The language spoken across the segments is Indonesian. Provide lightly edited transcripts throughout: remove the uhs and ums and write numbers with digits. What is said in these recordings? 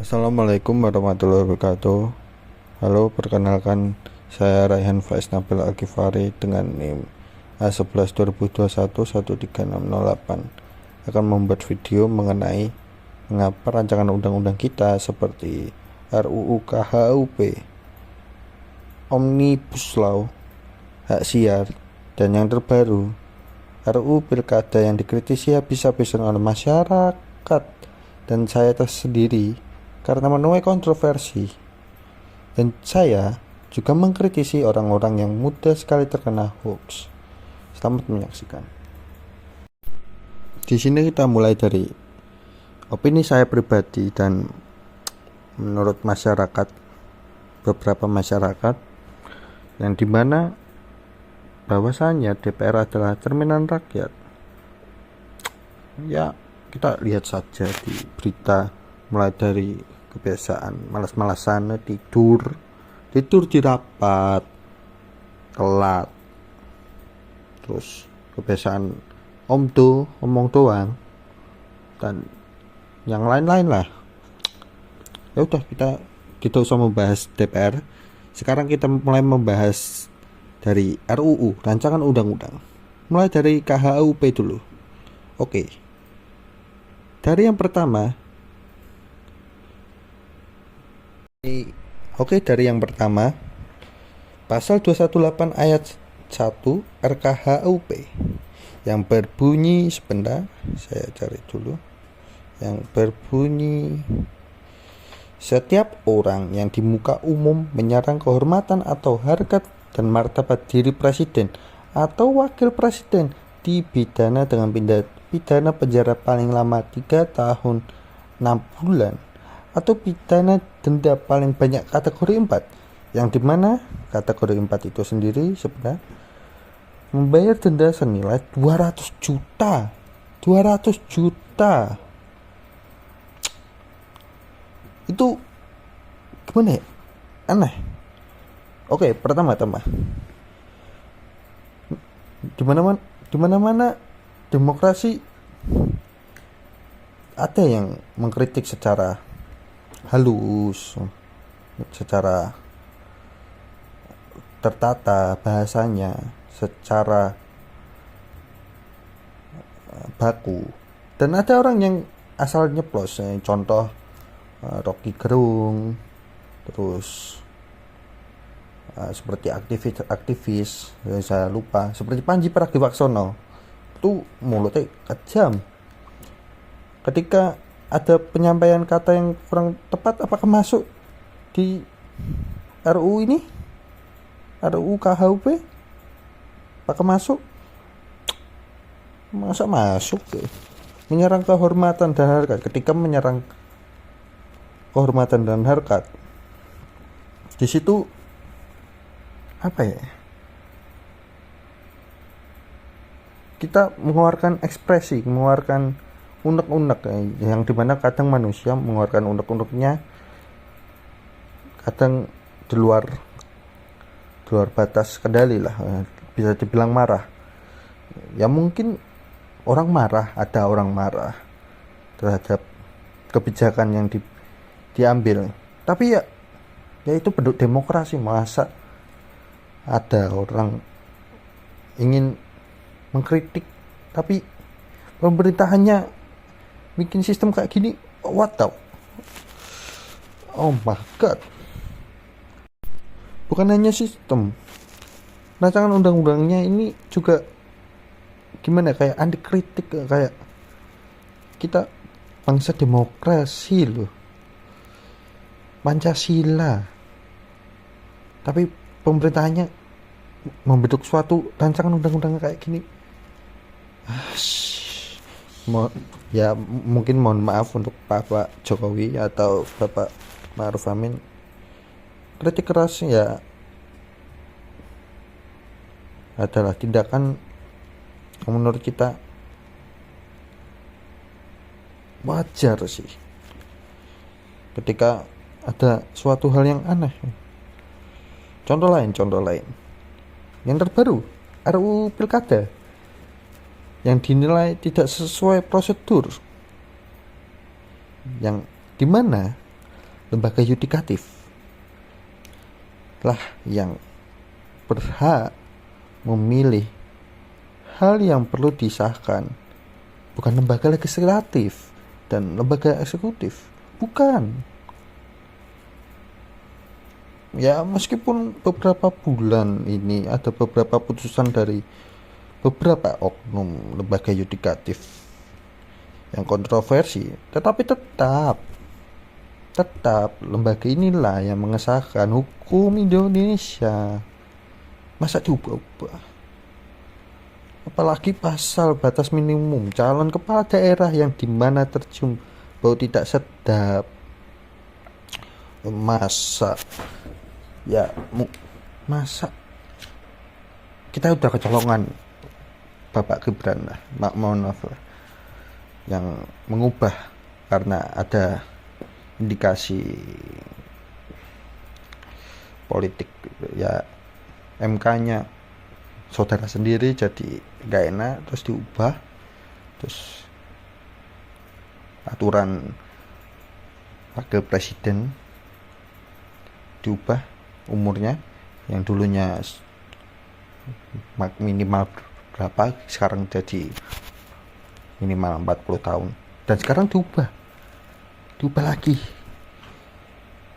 Assalamualaikum warahmatullahi wabarakatuh. Halo, perkenalkan saya Raihan Faiz Nabil Al-Ghifari dengan NIM A11 2021 13608 akan membuat video mengenai mengapa rancangan undang-undang kita seperti RUU KHUP, Omnibus Law, hak siar, dan yang terbaru RUU Pilkada yang dikritisi habis-habisan oleh masyarakat dan saya tersendiri karena menuai kontroversi, dan saya juga mengkritisi orang-orang yang mudah sekali terkena hoax. Selamat menyaksikan. Di sini kita mulai dari opini saya pribadi dan menurut masyarakat, beberapa masyarakat, yang dimana bahwasannya DPR adalah cerminan rakyat. Ya, kita lihat saja di berita, mulai dari kebiasaan malas-malasan tidur di rapat, telat, terus kebiasaan ngomong doang, dan yang lain-lain lah. Ya udah, kita tidak usah membahas DPR. Sekarang kita mulai membahas dari RUU, rancangan undang-undang, mulai dari KHUP dulu. Oke, dari yang pertama pasal 218 ayat 1 RKHUP yang berbunyi, sebentar saya cari dulu, yang berbunyi, setiap orang yang di muka umum menyerang kehormatan atau harkat dan martabat diri presiden atau wakil presiden dipidana dengan pidana penjara paling lama 3 tahun 6 bulan atau pidana denda paling banyak kategori 4, yang dimana kategori 4 itu sendiri sebenarnya membayar denda senilai 200 juta. Itu gimana ya? Aneh. Oke, pertama-tama, di mana-mana demokrasi ada yang mengkritik secara halus, secara tertata bahasanya, secara baku, dan ada orang yang asal nyeplos, contoh Rocky Gerung, terus seperti aktivis saya lupa, seperti Panji Pragiwaksono, itu mulutnya kejam. Ketika ada penyampaian kata yang kurang tepat, apakah masuk di RUU ini, RUU KHUP? Apakah masuk? Masa masuk? Menyerang kehormatan dan harkat. Ketika menyerang kehormatan dan harkat, di situ apa ya, kita mengeluarkan ekspresi, mengeluarkan unek-unek, yang dimana kadang manusia mengeluarkan unek-uneknya kadang di luar batas kendali lah, bisa dibilang marah. Ya mungkin ada orang marah terhadap kebijakan yang diambil, tapi ya itu bentuk demokrasi. Masa ada orang ingin mengkritik tapi pemerintahannya bikin sistem kayak gini? What the, oh my god. Bukan hanya sistem, rancangan undang-undangnya ini juga gimana, kayak anti kritik, kayak kita bangsa demokrasi loh, Pancasila, tapi pemerintahannya membentuk suatu rancangan undang-undang kayak gini. Ya mungkin mohon maaf untuk Pak Jokowi atau Bapak Ma'ruf Amin, kritik keras ya adalah tindakan yang menurut kita wajar sih ketika ada suatu hal yang aneh. Contoh lain yang terbaru, RUU Pilkada yang dinilai tidak sesuai prosedur, yang dimana lembaga yudikatif lah yang berhak memilih hal yang perlu disahkan, bukan lembaga legislatif dan lembaga eksekutif, bukan. Ya meskipun beberapa bulan ini ada beberapa putusan dari beberapa oknum lembaga yudikatif yang kontroversi, tetapi tetap lembaga inilah yang mengesahkan hukum Indonesia. Masa diubah-ubah? Apalagi pasal batas minimum calon kepala daerah yang dimana tercium bau tidak sedap. Masa kita udah kecolongan Bapak Gibran lah, mohon maaf lah, yang mengubah karena ada indikasi politik. Ya MK-nya saudara sendiri jadi gak enak, terus diubah, terus aturan wakil presiden diubah umurnya, yang dulunya minimal berapa sekarang jadi minimal 40 tahun, dan sekarang diubah lagi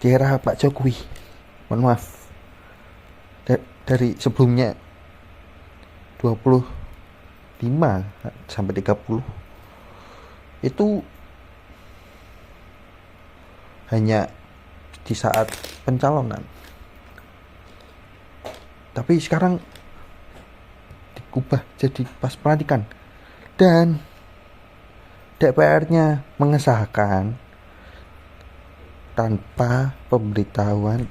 di era Pak Jokowi. Mohon maaf, dari sebelumnya 25 sampai 30 itu hanya di saat pencalonan, tapi sekarang diubah jadi pas pelantikan, dan DPR-nya mengesahkan tanpa pemberitahuan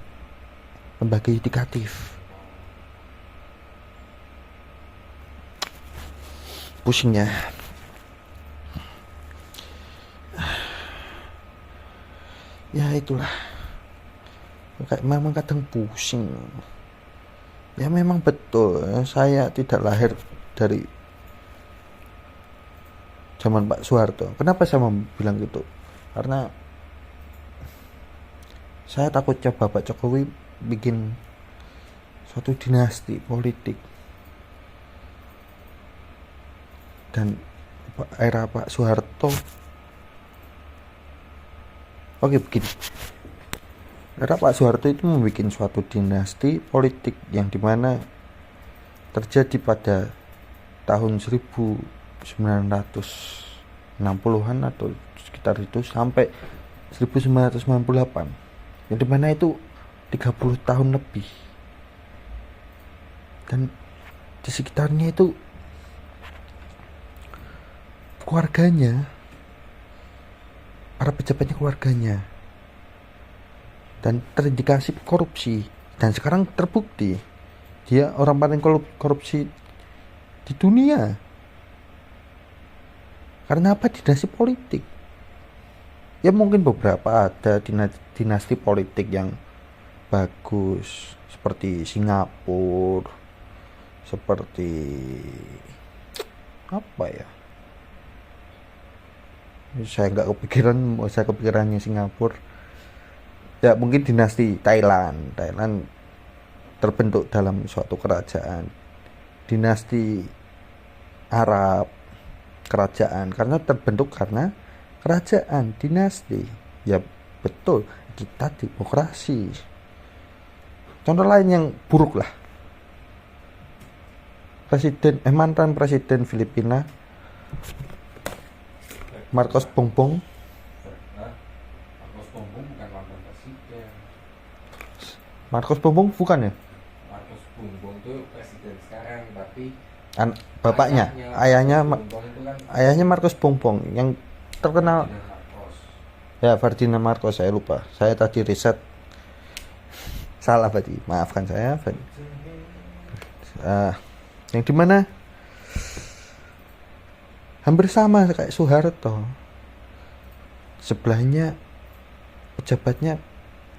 lembaga yudikatif. Pusingnya. Ya itulah, memang kadang pusing. Ya memang betul, saya tidak lahir dari zaman Pak Soeharto. Kenapa saya bilang gitu? Karena saya takutnya Bapak Jokowi bikin suatu dinasti politik, dan era Pak Soeharto, oke begini, era Pak Soeharto itu membuat suatu dinasti politik yang dimana terjadi pada tahun 1960-an atau sekitar itu sampai 1998, yang dimana itu 30 tahun lebih, dan di sekitarnya itu keluarganya, para pejabatnya keluarganya, dan terindikasi korupsi, dan sekarang terbukti dia orang paling korupsi di dunia. Karena apa? Dinasti politik. Ya mungkin beberapa ada dinasti politik yang bagus, seperti Singapura, seperti apa ya, saya kepikirannya Singapura. Ya mungkin dinasti Thailand terbentuk dalam suatu kerajaan. Dinasti Arab, kerajaan, karena terbentuk karena kerajaan. Dinasti, ya betul, kita demokrasi. Contoh lain yang buruk lah, mantan presiden Filipina Marcos Bongbong. Marcos Bongbong bukan mantan presiden. Marcos Bongbong bukan ya? Marcos Bongbong itu presiden sekarang, tapi bapaknya, ayahnya Marcos Bongbong yang terkenal. Ya, Ferdinand Marcos, saya lupa. Saya tadi riset salah berarti. Maafkan saya. Yang dimana hampir sama kayak Soeharto. Sebelahnya pejabatnya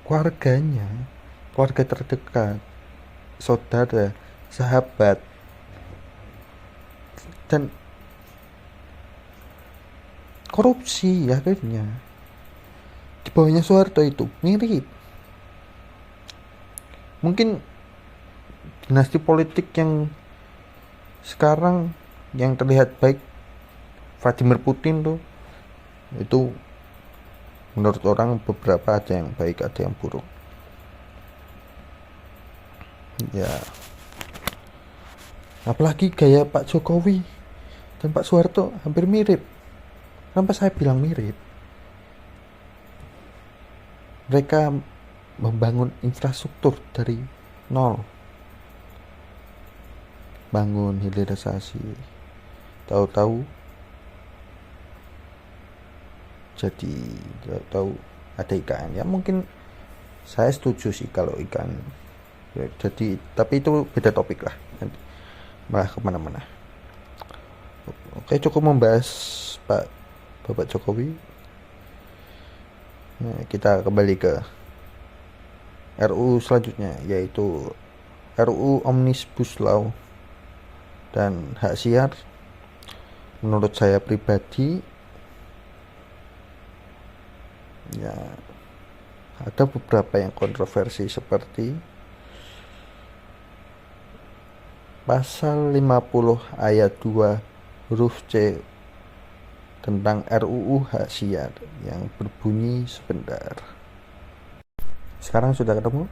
keluarganya, keluarga terdekat, saudara, sahabat, dan korupsi akhirnya. di bawahnya Soeharto itu mirip. Mungkin dinasti politik yang sekarang yang terlihat baik, Vladimir Putin tuh, itu menurut orang beberapa ada yang baik, ada yang buruk. Ya, apalagi gaya Pak Jokowi dan Pak Soeharto hampir mirip. Kenapa saya bilang mirip? Mereka membangun infrastruktur dari nol, bangun hilirisasi, tahu-tahu jadi tahu ada IKN. Ya mungkin saya setuju sih kalau IKN ya, jadi, tapi itu beda topik lah, nanti malah kemana-mana. Oke, cukup membahas Bapak Jokowi. Nah, kita kembali ke RUU selanjutnya, yaitu RUU Omnibus Law dan hak siar. Menurut saya pribadi, ya ada beberapa yang kontroversi seperti pasal 50 ayat 2 huruf C tentang RUU hak siar yang berbunyi sebentar. Sekarang sudah ketemu.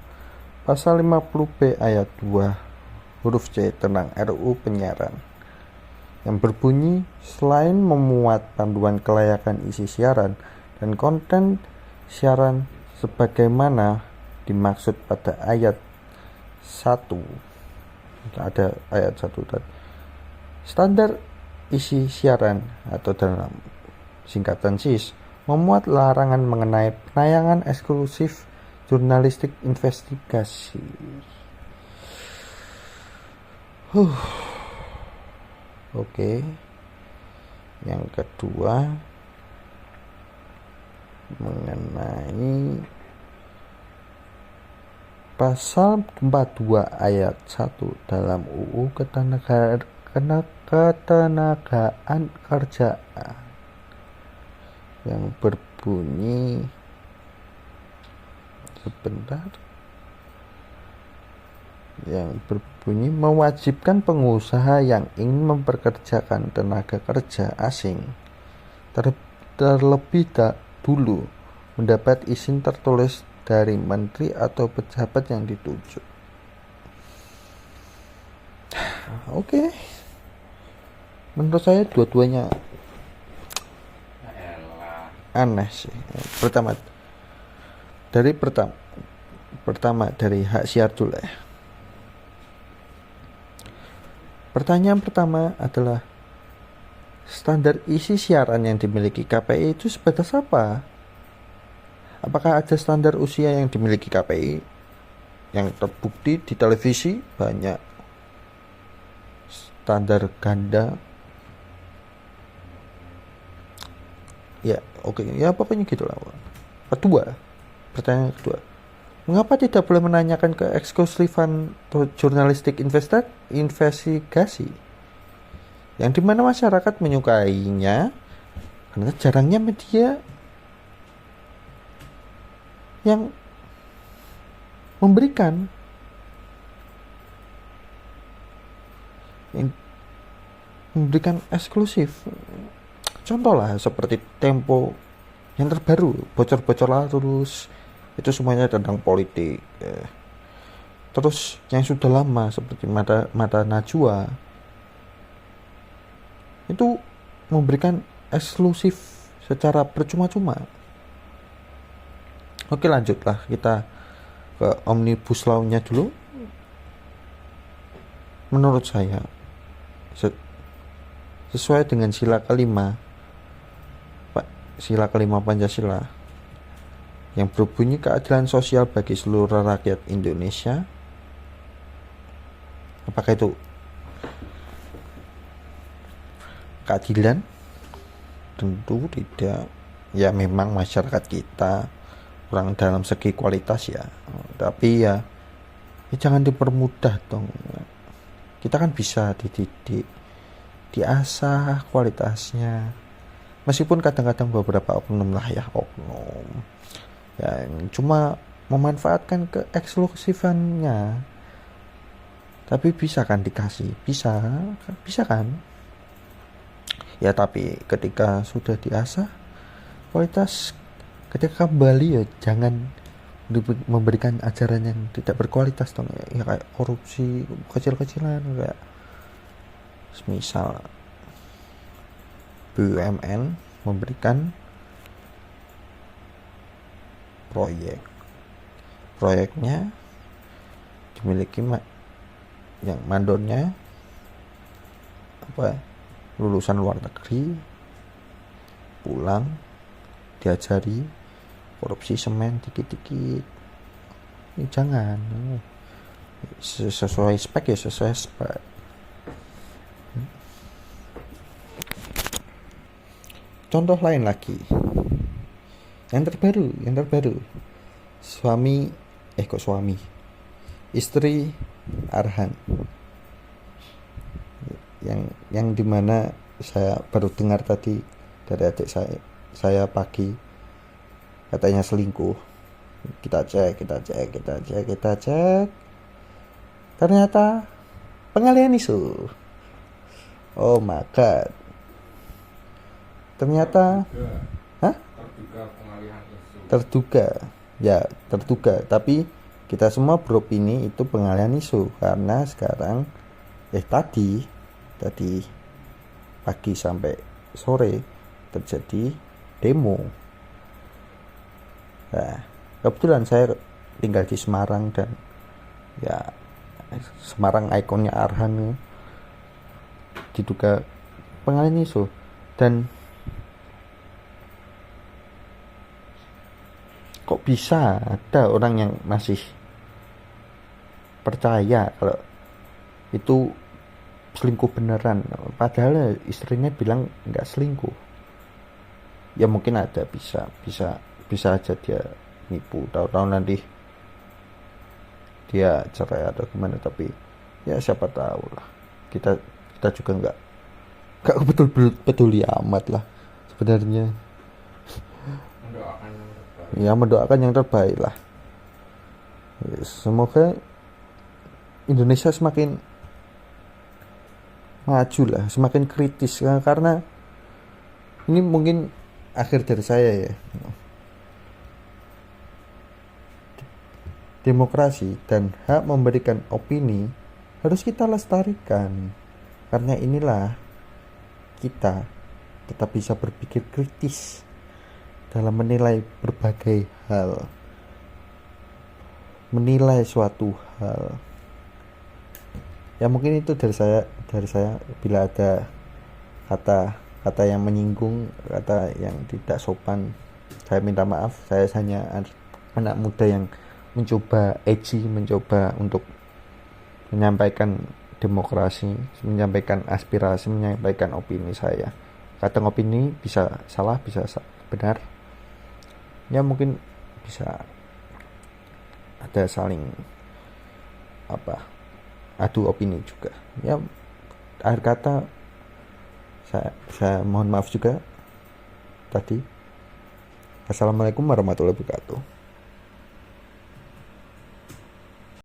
Pasal 50B ayat 2 huruf C tentang RUU penyiaran yang berbunyi, selain memuat panduan kelayakan isi siaran dan konten siaran sebagaimana dimaksud pada ayat 1, ada ayat 1 tadi, standar isi siaran atau dalam singkatan SIS memuat larangan mengenai penayangan eksklusif jurnalistik investigasi. Oke. Yang kedua mengenai pasal 42 ayat 1 dalam UU Ketenagaan Kerjaan yang berbunyi mewajibkan pengusaha yang ingin memperkerjakan tenaga kerja asing terlebih dulu mendapat izin tertulis dari menteri atau pejabat yang ditunjuk. Oke. Menurut saya dua-duanya aneh sih. Pertama dari hak siar dulu ya. Pertanyaan pertama adalah, standar isi siaran yang dimiliki KPI itu sebatas apa? Apakah ada standar usia yang dimiliki KPI? Yang terbukti di televisi banyak standar ganda. Ya, oke. Ya pokoknya gitulah. Pertanyaan kedua. Mengapa tidak boleh menanyakan ke eksklusifan jurnalistik investigasi yang dimana masyarakat menyukainya karena jarangnya media yang memberikan eksklusif. Contoh lah seperti Tempo yang terbaru, bocor-bocor lah terus, itu semuanya tentang politik. Terus yang sudah lama seperti Mata Najwa itu memberikan eksklusif secara percuma-cuma. Oke, lanjutlah kita ke Omnibus Law-nya dulu. Menurut saya sesuai dengan sila kelima Pancasila yang berbunyi keadilan sosial bagi seluruh rakyat Indonesia. Apakah itu keadilan? Tentu tidak. Ya memang masyarakat kita kurang dalam segi kualitas ya. Tapi ya jangan dipermudah dong. Kita kan bisa dididik, diasah kualitasnya meskipun kadang-kadang beberapa oknum lah ya, oknum yang cuma memanfaatkan keeksklusifannya, tapi bisa kan dikasih, bisa kan ya. Tapi ketika sudah diasah kualitas, ketika kembali ya jangan memberikan ajaran yang tidak berkualitas dong ya, kayak korupsi kecil-kecilan, kayak misal BUMN memberikan proyeknya dimiliki yang mandornya lulusan luar negeri, pulang diajari korupsi semen dikit-dikit. Ini jangan, sesuai spek ya sesuai spek. Contoh lain lagi, yang terbaru istri Arhan, yang dimana saya baru dengar tadi dari adik saya pagi, katanya selingkuh. Kita cek, ternyata pengalihan isu. Oh my god, ternyata terduga, tapi kita semua beropini itu pengalihan isu karena sekarang tadi pagi sampai sore terjadi demo. Nah, kebetulan saya tinggal di Semarang, dan ya Semarang ikonnya Arhan diduga pengalihan isu. Dan kok bisa ada orang yang masih percaya kalau itu selingkuh beneran, padahal istrinya bilang nggak selingkuh. Ya mungkin ada, bisa aja dia nipu, tahu-tahu nanti dia cerai atau gimana. Tapi ya siapa tahu lah, kita juga nggak betul peduli amat lah sebenarnya. Mendoakan yang terbaik lah. Semoga Indonesia semakin maju lah, semakin kritis, karena ini mungkin akhir dari saya ya. Demokrasi dan hak memberikan opini harus kita lestarikan, karena inilah kita tetap bisa berpikir kritis dalam menilai berbagai hal, menilai suatu hal. Ya mungkin itu dari saya. Bila ada kata yang menyinggung, kata yang tidak sopan, saya minta maaf. Saya hanya anak muda yang mencoba untuk menyampaikan demokrasi, menyampaikan aspirasi, menyampaikan opini saya. Kadang opini bisa salah, bisa benar. Ya mungkin bisa ada saling adu opini juga. Ya akhir kata saya mohon maaf juga tadi. Assalamualaikum warahmatullahi wabarakatuh.